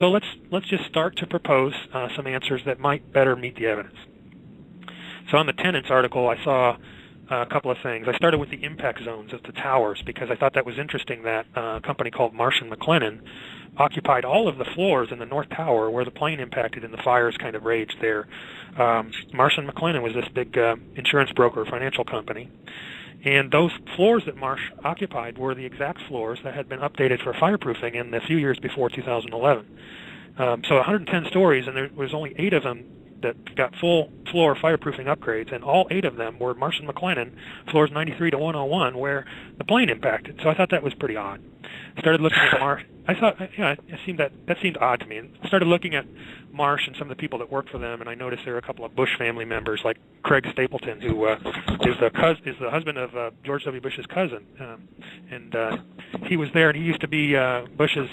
So let's just start to propose some answers that might better meet the evidence. So on the tenants article, I saw a couple of things. I started with the impact zones of the towers because I thought that was interesting that a company called Marsh & McLennan occupied all of the floors in the North Tower where the plane impacted and the fires kind of raged there. Marsh & McLennan was this big insurance broker, financial company. And those floors that Marsh occupied were the exact floors that had been updated for fireproofing in the few years before 2011. So 110 stories, and there was only 8 of them that got full floor fireproofing upgrades, and all 8 of them were Marsh & McLennan, floors 93 to 101, where the plane impacted. So I thought that was pretty odd. Started looking at Marsh. I thought, yeah, that seemed odd to me. And started looking at Marsh and some of the people that worked for them, and I noticed there were a couple of Bush family members, like Craig Stapleton, who is the husband of George W. Bush's cousin, and he was there, and he used to be Bush's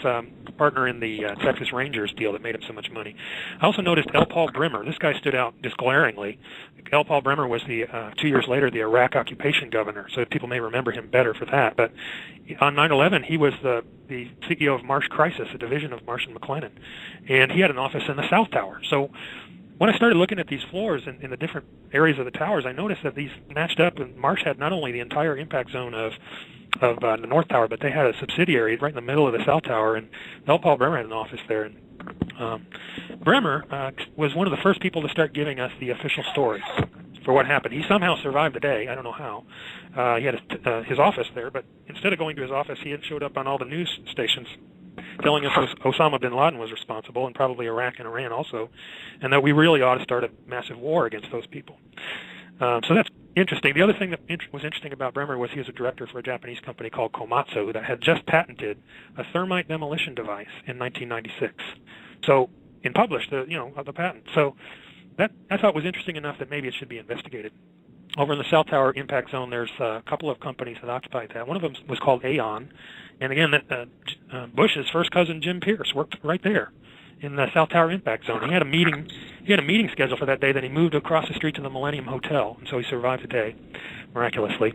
partner in the Texas Rangers deal that made him so much money. I also noticed L. Paul Bremer. This guy stood out just glaringly. L. Paul Bremer was the 2 years later the Iraq occupation governor, so people may remember him better for that. But on 9/11, he was the CEO of Marsh Crisis, a division of Marsh & McLennan, and he had an office in the South Tower. So when I started looking at these floors in the different areas of the towers, I noticed that these matched up, and Marsh had not only the entire impact zone of the North Tower, but they had a subsidiary right in the middle of the South Tower, and L. Paul Bremer had an office there. And Bremer was one of the first people to start giving us the official story for what happened. He somehow survived the day. I don't know how. He had his office there, but instead of going to his office, he had showed up on all the news stations telling us Osama bin Laden was responsible, and probably Iraq and Iran also, and that we really ought to start a massive war against those people. So that's interesting. The other thing that was interesting about Bremer was he was a director for a Japanese company called Komatsu that had just patented a thermite demolition device in 1996. So, and published the patent. So that I thought was interesting enough that maybe it should be investigated. Over in the South Tower impact zone, there's a couple of companies that occupied that. One of them was called Aon, and again, Bush's first cousin Jim Pierce worked right there in the South Tower impact zone. He had a meeting scheduled for that day. Then he moved across the street to the Millennium Hotel, and so he survived the day miraculously.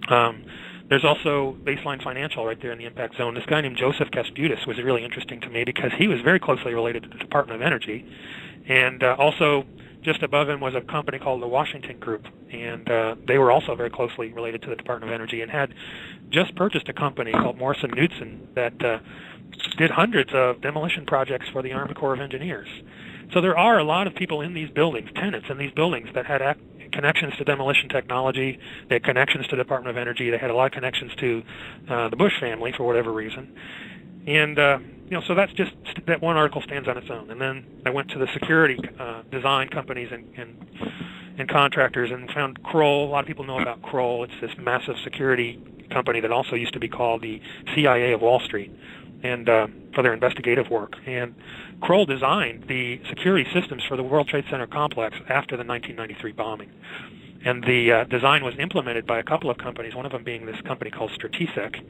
There's also Baseline Financial right there in the impact zone. This guy named Joseph Kasputis was really interesting to me because he was very closely related to the Department of Energy, and also just above him was a company called the Washington Group, and they were also very closely related to the Department of Energy and had just purchased a company called Morrison Knudsen that did hundreds of demolition projects for the Army Corps of Engineers. So there are a lot of people in these buildings, tenants in these buildings, that had connections to demolition technology. They had connections to the Department of Energy. They had a lot of connections to the Bush family for whatever reason. And so that's just that one article stands on its own. And then I went to the security design companies and contractors and found Kroll. A lot of people know about Kroll. It's this massive security company that also used to be called the CIA of Wall Street, and for their investigative work. And Kroll designed the security systems for the World Trade Center complex after the 1993 bombing. And the design was implemented by a couple of companies, one of them being this company called Stratisec,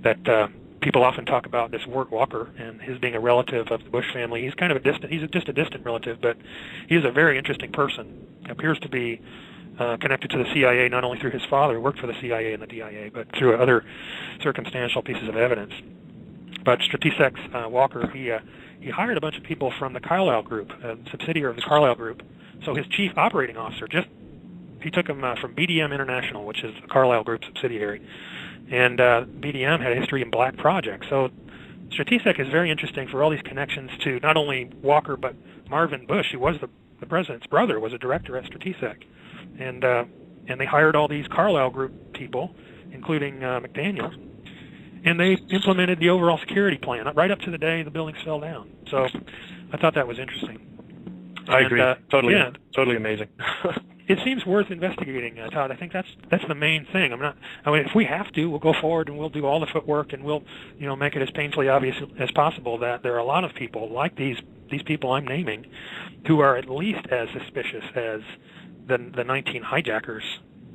that people often talk about, this Wirt Walker, and his being a relative of the Bush family. He's kind of just a distant relative, but he is a very interesting person. Appears to be connected to the CIA, not only through his father, who worked for the CIA and the DIA, but through other circumstantial pieces of evidence. But Stratisec's Walker, he hired a bunch of people from the Carlyle Group, a subsidiary of the Carlyle Group. So his chief operating officer, he took him from BDM International, which is the Carlyle Group subsidiary. And BDM had a history in black projects. So Stratisec is very interesting for all these connections to not only Walker, but Marvin Bush, who was the president's brother, was a director at Stratisec. And they hired all these Carlyle Group people, including McDaniel, and they implemented the overall security plan right up to the day the buildings fell down. So I thought that was interesting. I agree. Totally amazing. It seems worth investigating, Todd. I think that's the main thing. If we have to, we'll go forward and we'll do all the footwork, and we'll make it as painfully obvious as possible that there are a lot of people like these people I'm naming who are at least as suspicious as the 19 hijackers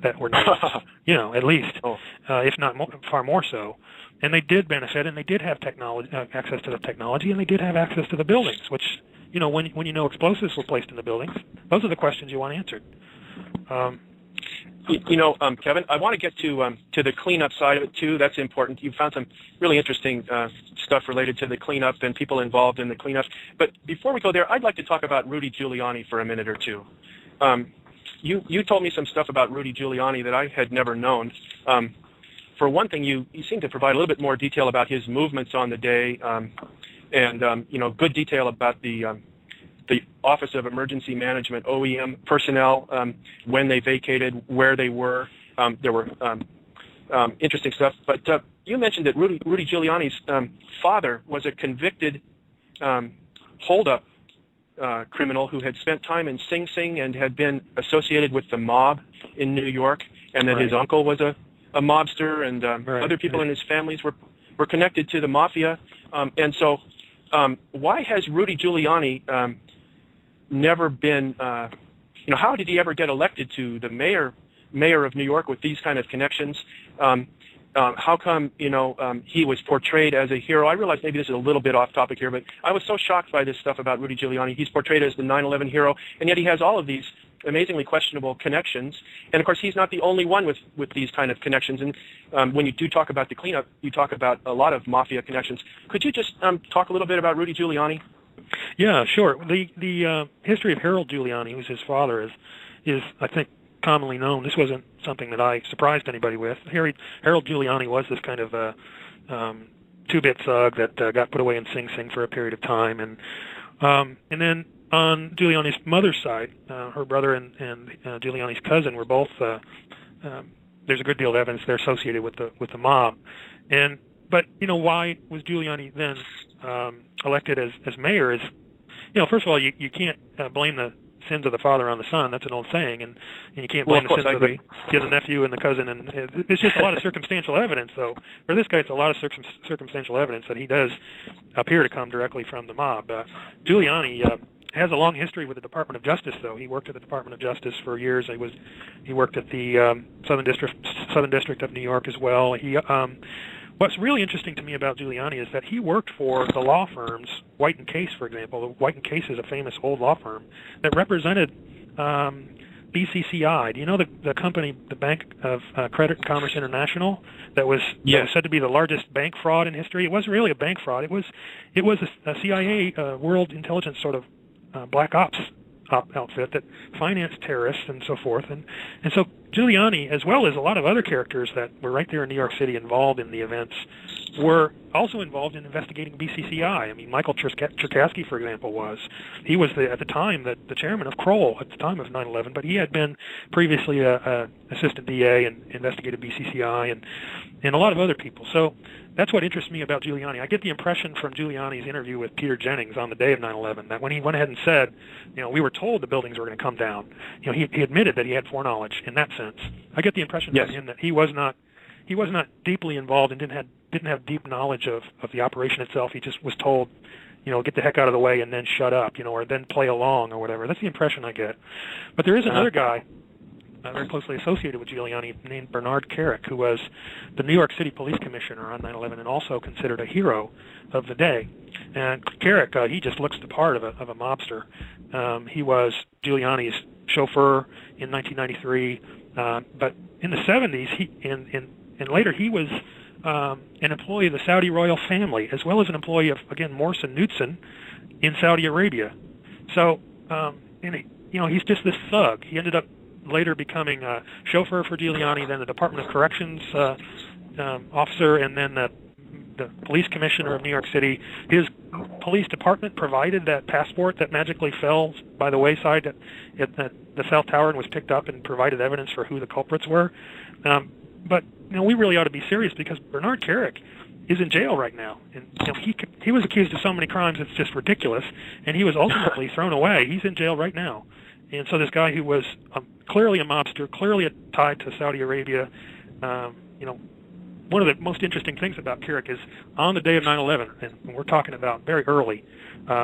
that were named, at least, if not far more so. And they did benefit, and they did have access to the technology, and they did have access to the buildings, which, when explosives were placed in the buildings, those are the questions you want answered. Kevin, I want to get to the cleanup side of it too. That's important. You found some really interesting stuff related to the cleanup and people involved in the cleanup. But before we go there, I'd like to talk about Rudy Giuliani for a minute or two. You told me some stuff about Rudy Giuliani that I had never known. For one thing, you seem to provide a little bit more detail about his movements on the day, and good detail about the Office of Emergency Management, OEM personnel, when they vacated, where they were. There were interesting stuff. But you mentioned that Rudy Giuliani's father was a convicted holdup criminal who had spent time in Sing Sing and had been associated with the mob in New York, and that his uncle was a mobster, and other people in his families were connected to the mafia. And so why has Rudy Giuliani never been, how did he ever get elected to the mayor of New York with these kind of connections? How come, he was portrayed as a hero? I realize maybe this is a little bit off topic here, but I was so shocked by this stuff about Rudy Giuliani. He's portrayed as the 9/11 hero, and yet he has all of these amazingly questionable connections. And, of course, he's not the only one with these kind of connections. And when you do talk about the cleanup, you talk about a lot of mafia connections. Could you just talk a little bit about Rudy Giuliani? Yeah, sure. The history of Harold Giuliani, who's his father, is I think, commonly known. This wasn't something that I surprised anybody with. Harold Giuliani was this kind of two-bit thug that got put away in Sing Sing for a period of time, and then on Giuliani's mother's side, her brother and Giuliani's cousin were both. There's a good deal of evidence they're associated with the mob, but why was Giuliani then elected as mayor? Is first of all, you can't blame the sins of the father on the son. That's an old saying, and you can't blame the sins of the nephew and the cousin. And it's just a lot of circumstantial evidence, though. For this guy, it's a lot of circumstantial evidence that he does appear to come directly from the mob. Giuliani has a long history with the Department of Justice, though. He worked at the Department of Justice for years. He worked at the Southern District of New York as well. What's really interesting to me about Giuliani is that he worked for the law firms, White and Case, for example. White and Case is a famous old law firm that represented BCCI. Do you know the company, the Bank of Credit and Commerce International, that was said to be the largest bank fraud in history? It wasn't really a bank fraud. It was a CIA world intelligence sort of black ops outfit that financed terrorists and so forth. And so Giuliani, as well as a lot of other characters that were right there in New York City involved in the events, were also involved in investigating BCCI. I mean, Michael Cherkasky, for example, was. He was at the time the chairman of Kroll at the time of 9/11, but he had been previously a assistant DA and investigated BCCI and a lot of other people. So that's what interests me about Giuliani. I get the impression from Giuliani's interview with Peter Jennings on the day of 9/11 that when he went ahead and said, we were told the buildings were going to come down, he admitted that he had foreknowledge in that sense. I get the impression from him that he was not deeply involved and didn't have deep knowledge of the operation itself. He just was told, get the heck out of the way and then shut up, or then play along or whatever. That's the impression I get. But there is another guy very closely associated with Giuliani named Bernard Kerik, who was the New York City Police Commissioner on 9/11 and also considered a hero of the day. And Kerik, he just looks the part of a mobster. He was Giuliani's chauffeur in 1993, but in the 70s, and later he was an employee of the Saudi royal family, as well as an employee of, again, Morse and Knudsen in Saudi Arabia. So, he's just this thug. He ended up later becoming a chauffeur for Giuliani, then the Department of Corrections officer, and then the police commissioner of New York City. His police department provided that passport that magically fell by the wayside at the South Tower and was picked up and provided evidence for who the culprits were. But we really ought to be serious because Bernard Kerik is in jail right now, and he was accused of so many crimes it's just ridiculous, and he was ultimately thrown away. He's in jail right now. And so this guy who was clearly a mobster, clearly tied to Saudi Arabia, one of the most interesting things about Kerik is on the day of 9/11, and we're talking about very early,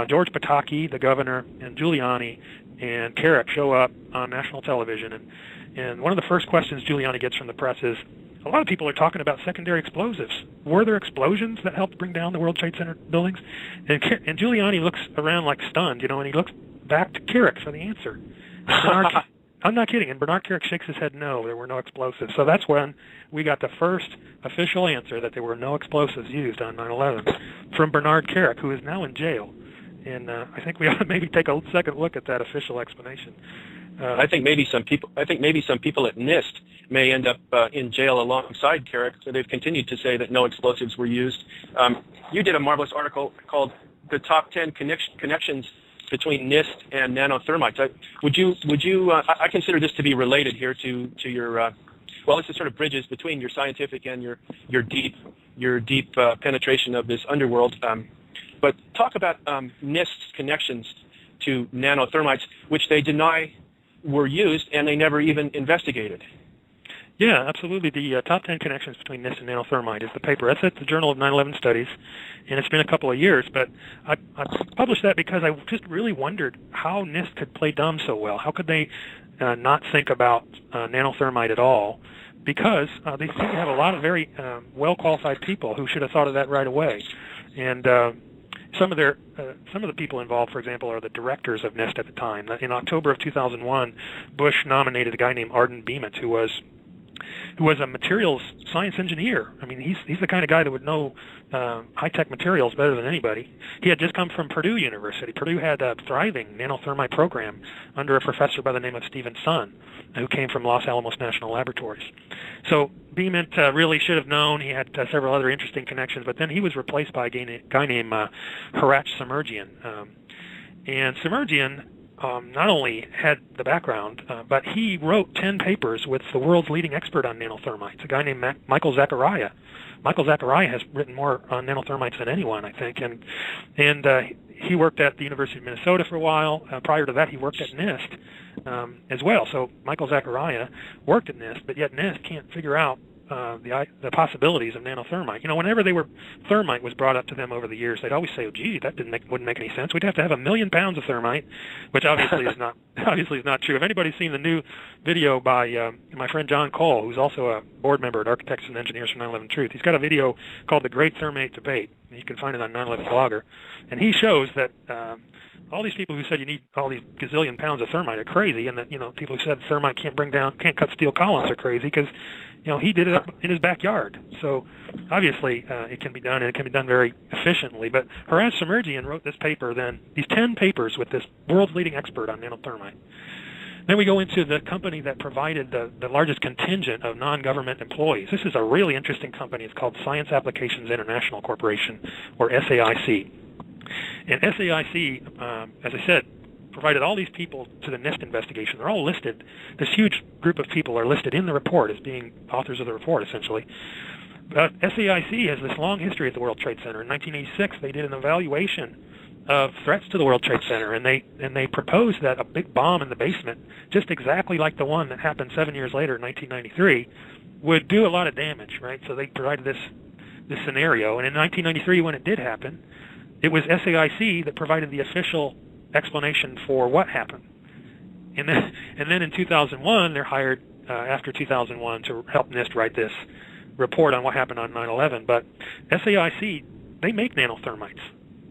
George Pataki, the governor, and Giuliani and Kerik show up on national television. And one of the first questions Giuliani gets from the press is, a lot of people are talking about secondary explosives. Were there explosions that helped bring down the World Trade Center buildings? And Giuliani looks around like stunned, and he looks back to Kerik for the answer. I'm not kidding. And Bernard Kerik shakes his head no, there were no explosives. So that's when we got the first official answer that there were no explosives used on 9/11 from Bernard Kerik, who is now in jail. And I think we ought to maybe take a second look at that official explanation. I think maybe some people at NIST may end up in jail alongside Kerik. So they've continued to say that no explosives were used. You did a marvelous article called "The Top 10 Connections Between NIST and Nanothermites." I consider this to be related here to your. This is sort of bridges between your scientific and your deep penetration of this underworld. But talk about NIST's connections to nanothermites, which they deny were used, and they never even investigated. Yeah, absolutely. The top 10 connections between NIST and nanothermite is the paper. That's at the Journal of 9/11 Studies, and it's been a couple of years. But I published that because I just really wondered how NIST could play dumb so well. How could they not think about nanothermite at all? Because they seem to have a lot of very well-qualified people who should have thought of that right away. And some of the people involved, for example, are the directors of NIST at the time. In October of 2001, Bush nominated a guy named Arden Beeman, who was a materials science engineer. I mean, he's the kind of guy that would know high-tech materials better than anybody. He had just come from Purdue University. Purdue had a thriving nanothermite program under a professor by the name of Stephen Sun, who came from Los Alamos National Laboratories. So Beeman really should have known. He had several other interesting connections, but then he was replaced by a guy named Harash Samerjian. And Samerjian not only had the background, but he wrote 10 papers with the world's leading expert on nanothermites, a guy named Michael Zachariah. Michael Zachariah has written more on nanothermites than anyone, I think, and he worked at the University of Minnesota for a while. Prior to that, he worked at NIST as well. So Michael Zachariah worked at NIST, but yet NIST can't figure out the possibilities of nanothermite. You know, whenever thermite was brought up to them over the years, they'd always say, "Oh, gee, that wouldn't make any sense. We'd have to have 1,000,000 pounds of thermite," which obviously is not true. If anybody's seen the new video by my friend John Cole, who's also a board member at Architects and Engineers for 9/11 Truth, he's got a video called "The Great Thermite Debate." You can find it on 9/11 Blogger, and he shows that all these people who said you need all these gazillion pounds of thermite are crazy, and that people who said thermite can't cut steel columns are crazy because he did it up in his backyard. So obviously it can be done, and it can be done very efficiently. But Harash Samerjian wrote this paper, then these 10 papers with this world's leading expert on nanothermite. Then we go into the company that provided the largest contingent of non-government employees. This is a really interesting company. It's called Science Applications International Corporation, or SAIC. And SAIC, as I said, provided all these people to the NIST investigation. They're all listed. This huge group of people are listed in the report as being authors of the report, essentially. But SAIC has this long history at the World Trade Center. In 1986, they did an evaluation of threats to the World Trade Center, and they proposed that a big bomb in the basement, just exactly like the one that happened 7 years later in 1993, would do a lot of damage, right? So they provided this scenario. And in 1993, when it did happen, it was SAIC that provided the official explanation for what happened. And then in 2001, they're hired after 2001 to help NIST write this report on what happened on 9/11. But SAIC, they make nanothermites.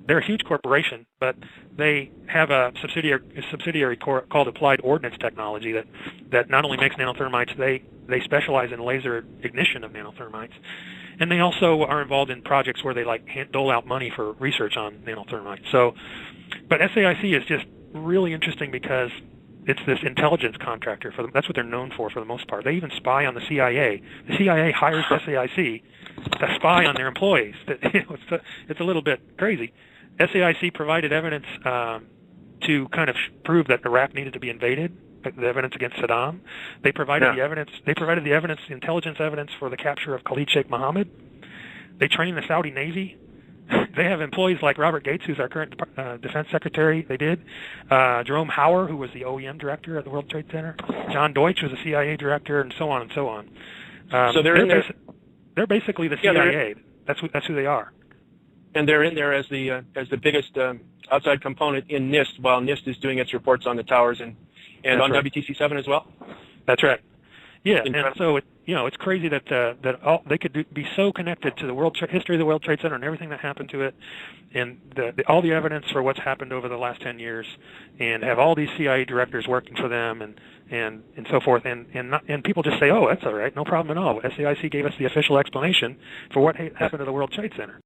They're a huge corporation, but they have a subsidiary called Applied Ordnance Technology that not only makes nanothermites, they specialize in laser ignition of nanothermites. And they also are involved in projects where they dole out money for research on nanothermites. So, but SAIC is just really interesting because it's this intelligence contractor for them. That's what they're known for the most part. They even spy on the CIA. The CIA hires SAIC to spy on their employees. It's a little bit crazy. SAIC provided evidence to kind of prove that Iraq needed to be invaded. The evidence against Saddam. They provided the evidence. They provided the evidence, intelligence evidence, for the capture of Khalid Sheikh Mohammed. They trained the Saudi Navy. They have employees like Robert Gates, who's our current defense secretary. They did. Jerome Hauer, who was the OEM director at the World Trade Center. John Deutsch was the CIA director, and so on and so on. So they're basically the CIA. That's who they are. And they're in there as the biggest outside component in NIST, while NIST is doing its reports on the towers and on right. WTC 7 as well? That's right. Yeah, and so it's crazy that they could be so connected to the history of the World Trade Center and everything that happened to it, and all the evidence for what's happened over the last 10 years, and have all these CIA directors working for them, and so forth, and people just say, oh, that's all right, no problem at all. SAIC gave us the official explanation for what happened to the World Trade Center.